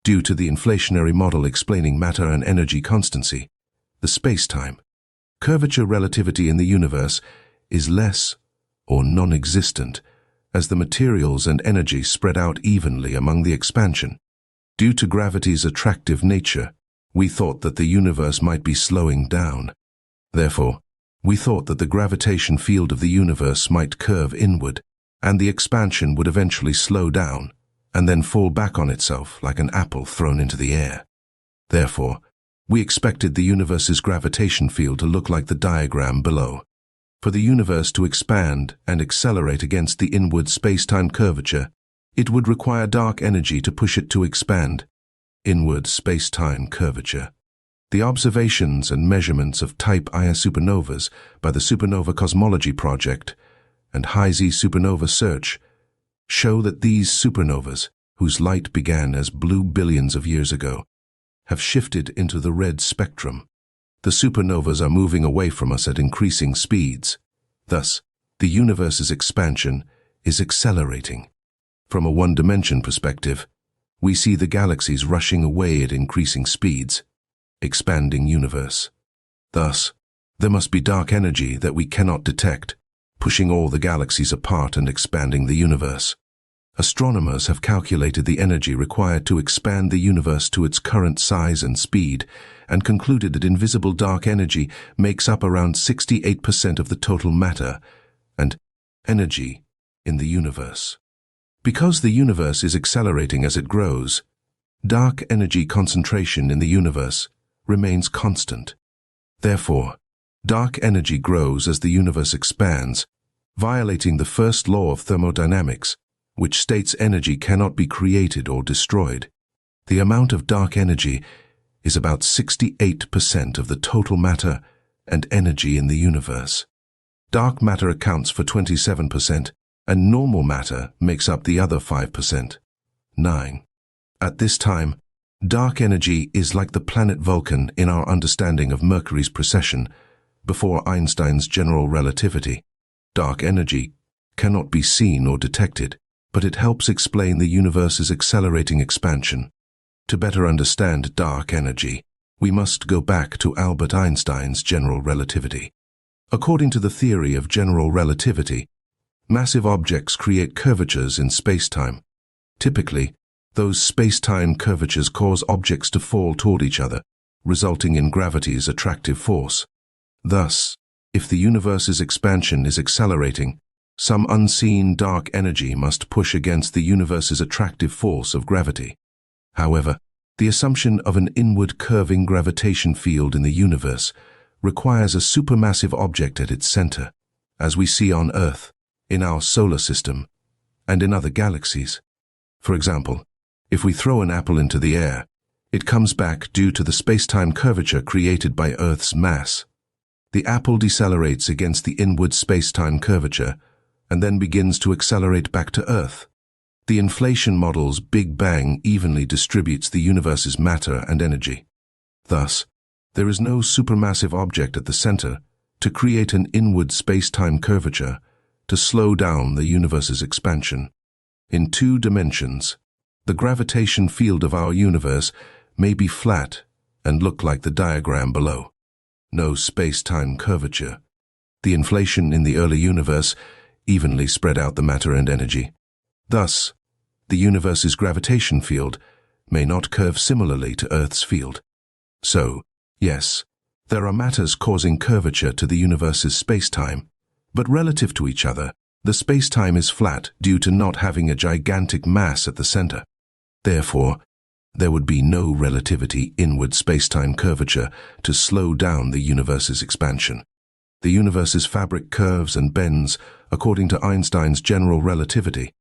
due to the inflationary model explaining matter and energy constancy, the space-time. Curvature relativity in the universe is less or non-existent as the materials and energy spread out evenly among the expansion. Due to gravity's attractive nature, we thought that the universe might be slowing down. Therefore, we thought that the gravitation field of the universe might curve inward, and the expansion would eventually slow down and then fall back on itself like an apple thrown into the air. Therefore, we expected the universe's gravitation field to look like the diagram below. For the universe to expand and accelerate against the inward space-time curvature, it would require dark energy to push it to expand. Inward space-time curvature. The observations and measurements of Type Ia supernovas by the Supernova Cosmology Project and High-Z Supernova Search show that these supernovas, whose light began as blue billions of years ago, have shifted into the red spectrum. The supernovas are moving away from us at increasing speeds. Thus, the universe's expansion is accelerating. From a one-dimension perspective, we see the galaxies rushing away at increasing speeds, expanding universe. Thus, there must be dark energy that we cannot detect, pushing all the galaxies apart and expanding the universe. Astronomers have calculated the energy required to expand the universe to its current size and speed, and concluded that invisible dark energy makes up around 68% of the total matter and energy in the universe. Because the universe is accelerating as it grows, dark energy concentration in the universe remains constant. Therefore, dark energy grows as the universe expands, violating the first law of thermodynamics, which states energy cannot be created or destroyed. The amount of dark energy is about 68% of the total matter and energy in the universe. Dark matter accounts for 27%, and normal matter makes up the other 5%. 9. At this time, dark energy is like the planet Vulcan in our understanding of Mercury's precession before Einstein's general relativity. Dark energy cannot be seen or detected, but it helps explain the universe's accelerating expansion. To better understand dark energy, we must go back to Albert Einstein's general relativity. According to the theory of general relativity, massive objects create curvatures in space-time. Typically, those space-time curvatures cause objects to fall toward each other, resulting in gravity's attractive force. Thus, if the universe's expansion is accelerating, some unseen dark energy must push against the universe's attractive force of gravity. However, the assumption of an inward curving gravitation field in the universe requires a supermassive object at its center, as we see on Earth, in our solar system, and in other galaxies. For example, if we throw an apple into the air, it comes back due to the space-time curvature created by Earth's mass. The apple decelerates against the inward space-time curvature and then begins to accelerate back to Earth. The inflation model's Big Bang evenly distributes the universe's matter and energy. Thus, there is no supermassive object at the center to create an inward space-time curvature to slow down the universe's expansion. In 2 dimensions, the gravitation field of our universe may be flat and look like the diagram below. No space-time curvature. The inflation in the early universe evenly spread out the matter and energy. Thus, the universe's gravitation field may not curve similarly to Earth's field. So, yes, there are matters causing curvature to the universe's space-time, but relative to each other, the space-time is flat due to not having a gigantic mass at the center. Therefore, there would be no relativity inward space-time curvature to slow down the universe's expansion. The universe's fabric curves and bends according to Einstein's general relativity.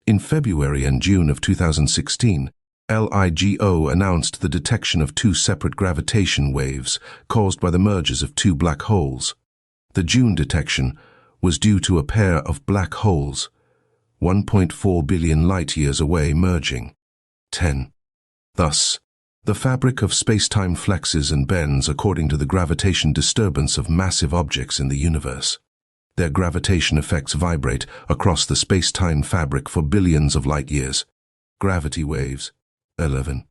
In February and June of 2016, LIGO announced the detection of 2 separate gravitation waves caused by the mergers of 2 black holes. The June detection was due to a pair of black holes, 1.4 billion light-years away, merging. 10. Thus, the fabric of space-time flexes and bends according to the gravitation disturbance of massive objects in the universe. Their gravitation effects vibrate across the space-time fabric for billions of light-years. Gravity waves. 11.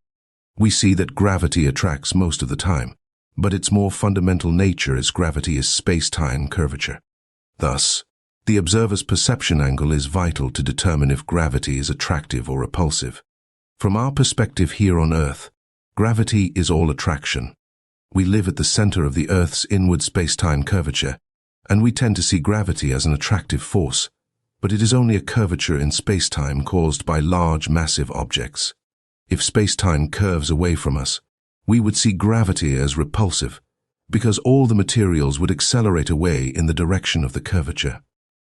We see that gravity attracts most of the time, but its more fundamental nature is gravity is space-time curvature. Thus, the observer's perception angle is vital to determine if gravity is attractive or repulsive. From our perspective here on Earth, gravity is all attraction. We live at the center of the Earth's inward space-time curvature, and we tend to see gravity as an attractive force, but it is only a curvature in space-time caused by large, massive objects. If space-time curves away from us, we would see gravity as repulsive, because all the materials would accelerate away in the direction of the curvature.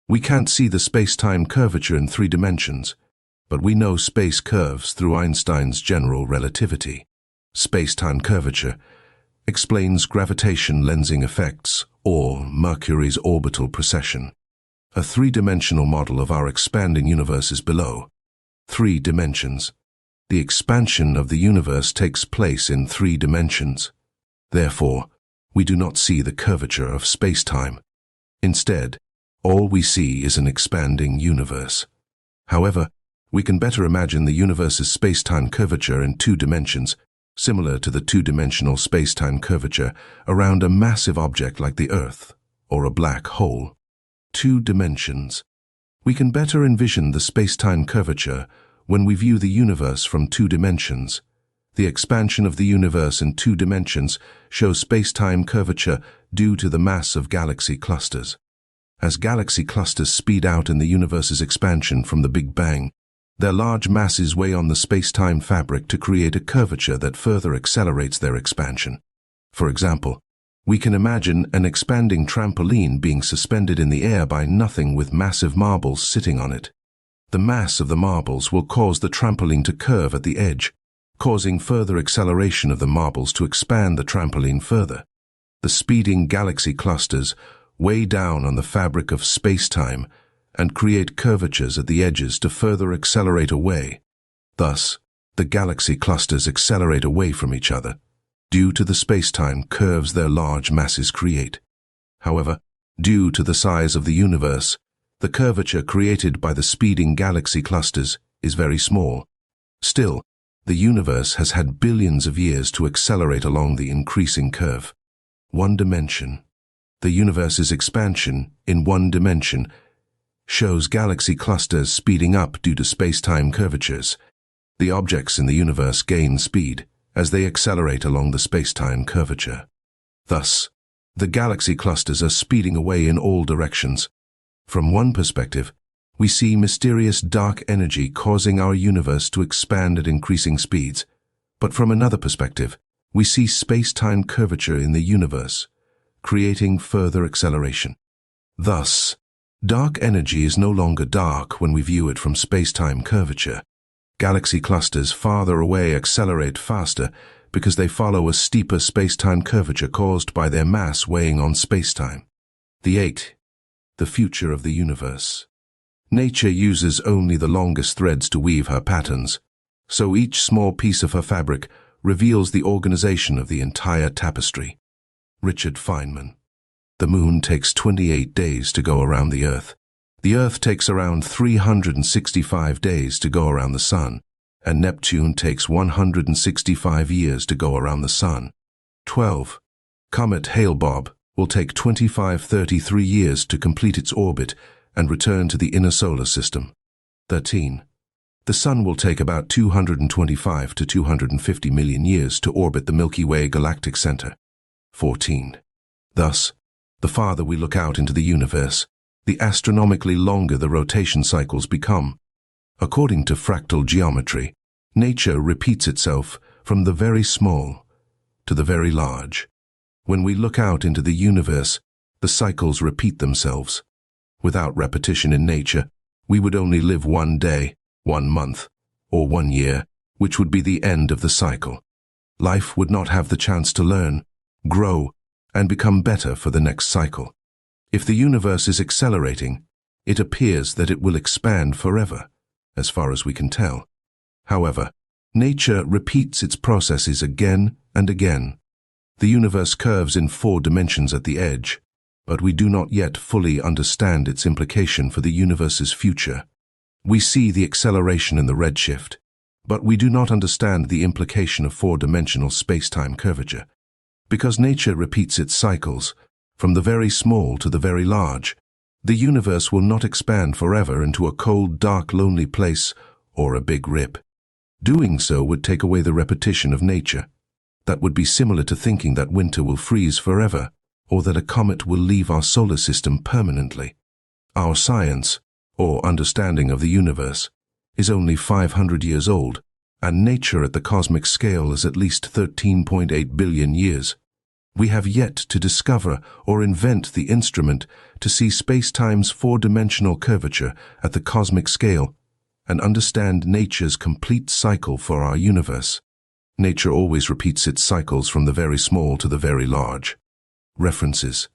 We can't see the space-time curvature in 3 dimensions, but we know space curves through Einstein's general relativity. Space-time curvature explains gravitation lensing effects, or Mercury's orbital precession. A 3-dimensional model of our expanding universe is below. 3 dimensions. The expansion of the universe takes place in 3 dimensions. Therefore, we do not see the curvature of space-time. Instead, all we see is an expanding universe. However, we can better imagine the universe's space-time curvature in 2 dimensions, similar to the 2-dimensional space-time curvature around a massive object like the Earth or a black hole. 2 dimensions. We can better envision the space-time curvature when we view the universe from 2 dimensions. The expansion of the universe in 2 dimensions shows space-time curvature due to the mass of galaxy clusters. As galaxy clusters speed out in the universe's expansion from the Big Bang, their large masses weigh on the space-time fabric to create a curvature that further accelerates their expansion. For example, we can imagine an expanding trampoline being suspended in the air by nothing with massive marbles sitting on it. The mass of the marbles will cause the trampoline to curve at the edge, causing further acceleration of the marbles to expand the trampoline further. The speeding galaxy clusters weigh down on the fabric of space-time and create curvatures at the edges to further accelerate away. Thus, the galaxy clusters accelerate away from each other, due to the space-time curves their large masses create. However, due to the size of the universe, the curvature created by the speeding galaxy clusters is very small. Still, the universe has had billions of years to accelerate along the increasing curve. 1 dimension. The universe's expansion in 1 dimension shows galaxy clusters speeding up due to space-time curvatures. The objects in the universe gain speed as they accelerate along the space-time curvature. Thus, the galaxy clusters are speeding away in all directions. From one perspective, we see mysterious dark energy causing our universe to expand at increasing speeds, but from another perspective, we see space-time curvature in the universe, creating further acceleration. Thus, dark energy is no longer dark when we view it from space-time curvature. Galaxy clusters farther away accelerate faster because they follow a steeper space-time curvature caused by their mass weighing on space-time. 8. The future of the universe. Nature uses only the longest threads to weave her patterns, so each small piece of her fabric reveals the organization of the entire tapestry. Richard Feynman. The moon takes 28 days to go around the Earth. The Earth takes around 365 days to go around the Sun, and Neptune takes 165 years to go around the Sun. 12. Comet Hale-Bopp will take 25-33 years to complete its orbit and return to the inner solar system. 13. The Sun will take about 225 to 250 million years to orbit the Milky Way galactic center. 14. Thus, the farther we look out into the universe, the astronomically longer the rotation cycles become. According to fractal geometry, nature repeats itself from the very small to the very large. When we look out into the universe, the cycles repeat themselves. Without repetition in nature, we would only live 1 day, 1 month, or 1 year, which would be the end of the cycle. Life would not have the chance to learn, grow, and become better for the next cycle. If the universe is accelerating, it appears that it will expand forever, as far as we can tell. However, nature repeats its processes again and again. The universe curves in 4 dimensions at the edge, but we do not yet fully understand its implication for the universe's future. We see the acceleration in the redshift, But we do not understand the implication of four-dimensional space-time curvature. Because nature repeats its cycles, from the very small to the very large, the universe will not expand forever into a cold, dark, lonely place or a big rip. Doing so would take away the repetition of nature. That would be similar to thinking that winter will freeze forever, or that a comet will leave our solar system permanently. Our science, or understanding of the universe, is only 500 years old, and nature at the cosmic scale is at least 13.8 billion years. We have yet to discover or invent the instrument to see space-time's four-dimensional curvature at the cosmic scale and understand nature's complete cycle for our universe. Nature always repeats its cycles from the very small to the very large. References: